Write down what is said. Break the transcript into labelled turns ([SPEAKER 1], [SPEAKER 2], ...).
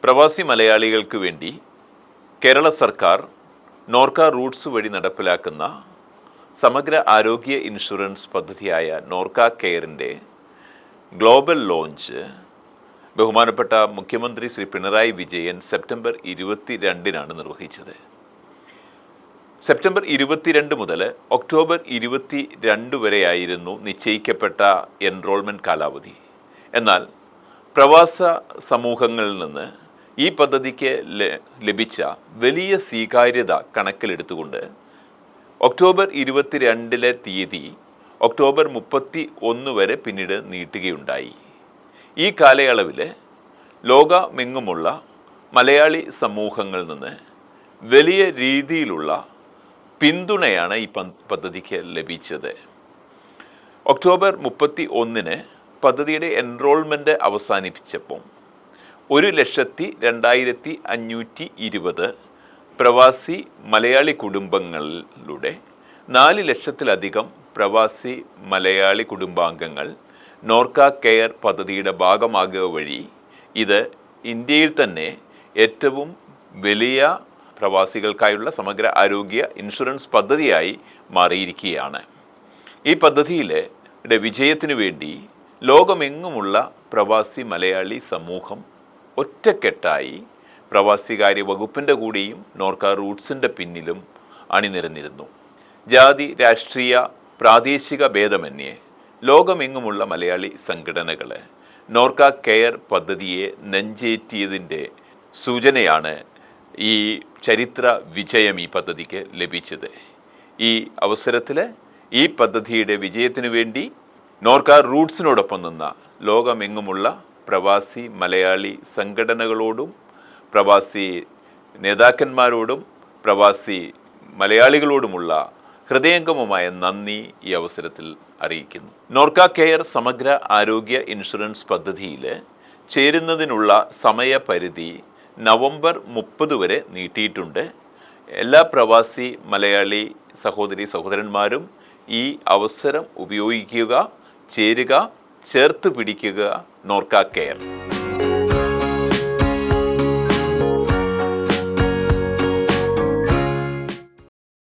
[SPEAKER 1] പ്രവാസി മലയാളികൾക്ക് വേണ്ടി കേരള സർക്കാർ നോർക്ക റൂട്ട്സ് വഴി നടപ്പിലാക്കുന്ന സമഗ്ര ആരോഗ്യ ഇൻഷുറൻസ് പദ്ധതിയായ നോർക്ക കെയറിൻ്റെ ഗ്ലോബൽ ലോഞ്ച് ബഹുമാനപ്പെട്ട മുഖ്യമന്ത്രി ശ്രീ പിണറായി വിജയൻ സെപ്റ്റംബർ 22 നിർവഹിച്ചത്. സെപ്റ്റംബർ 22 മുതൽ ഒക്ടോബർ 22 വരെയായിരുന്നു നിശ്ചയിക്കപ്പെട്ട എൻറോൾമെൻറ്റ് കാലാവധി. എന്നാൽ പ്രവാസ സമൂഹങ്ങളിൽ നിന്ന് ഈ പദ്ധതിക്ക് ലഭിച്ച വലിയ സ്വീകാര്യത കണക്കിലെടുത്തുകൊണ്ട് ഒക്ടോബർ 22 തീയതി ഒക്ടോബർ 31 വരെ പിന്നീട് നീട്ടുകയുണ്ടായി. ഈ കാലയളവിൽ ലോകമെങ്ങുമുള്ള മലയാളി സമൂഹങ്ങളിൽ നിന്ന് വലിയ രീതിയിലുള്ള പിന്തുണയാണ് ഈ പദ്ധതിക്ക് ലഭിച്ചത്. ഒക്ടോബർ 31 പദ്ധതിയുടെ എൻറോൾമെൻറ്റ് അവസാനിപ്പിച്ചപ്പോൾ 1,02,520 പ്രവാസി മലയാളി കുടുംബങ്ങളിലൂടെ 4 ലക്ഷത്തിലധികം പ്രവാസി മലയാളി കുടുംബാംഗങ്ങൾ നോർക്ക കെയർ പദ്ധതിയുടെ ഭാഗമാകുക വഴി ഇത് ഇന്ത്യയിൽ തന്നെ ഏറ്റവും വലിയ പ്രവാസികൾക്കായുള്ള സമഗ്ര ആരോഗ്യ ഇൻഷുറൻസ് പദ്ധതിയായി മാറിയിരിക്കുകയാണ്. ഈ പദ്ധതിയിലെ വിജയത്തിനു വേണ്ടി ലോകമെങ്ങുമുള്ള പ്രവാസി മലയാളി സമൂഹം ഒറ്റക്കെട്ടായി പ്രവാസികാര്യ വകുപ്പിൻ്റെ കൂടെയും നോർക്ക റൂട്ട്സിൻ്റെ പിന്നിലും അണിനിരന്നിരുന്നു. ജാതി, രാഷ്ട്രീയ, പ്രാദേശിക ഭേദമന്യേ ലോകമെങ്ങുമുള്ള മലയാളി സംഘടനകൾ നോർക്ക കെയർ പദ്ധതിയെ നെഞ്ചേറ്റിയതിൻ്റെ സൂചനയാണ് ഈ ചരിത്ര വിജയം ഈ പദ്ധതിക്ക് ലഭിച്ചത്. ഈ അവസരത്തിൽ ഈ പദ്ധതിയുടെ വിജയത്തിനു വേണ്ടി നോർക്ക റൂട്ട്സിനോടൊപ്പം നിന്ന ലോകമെങ്ങുമുള്ള പ്രവാസി മലയാളി സംഘടനകളോടും പ്രവാസി നേതാക്കന്മാരോടും പ്രവാസി മലയാളികളോടുമുള്ള ഹൃദയംഗമമായ നന്ദി ഈ അവസരത്തിൽ അറിയിക്കുന്നു. നോർക്ക കെയർ സമഗ്ര ആരോഗ്യ ഇൻഷുറൻസ് പദ്ധതിയിൽ ചേരുന്നതിനുള്ള സമയപരിധി നവംബർ 30 വരെ നീട്ടിയിട്ടുണ്ട്. എല്ലാ പ്രവാസി മലയാളി സഹോദരി സഹോദരന്മാരും ഈ അവസരം ഉപയോഗിക്കുക, ചേരുക, ചേർത്ത് പിടിക്കുക നോർക്ക കെയർ.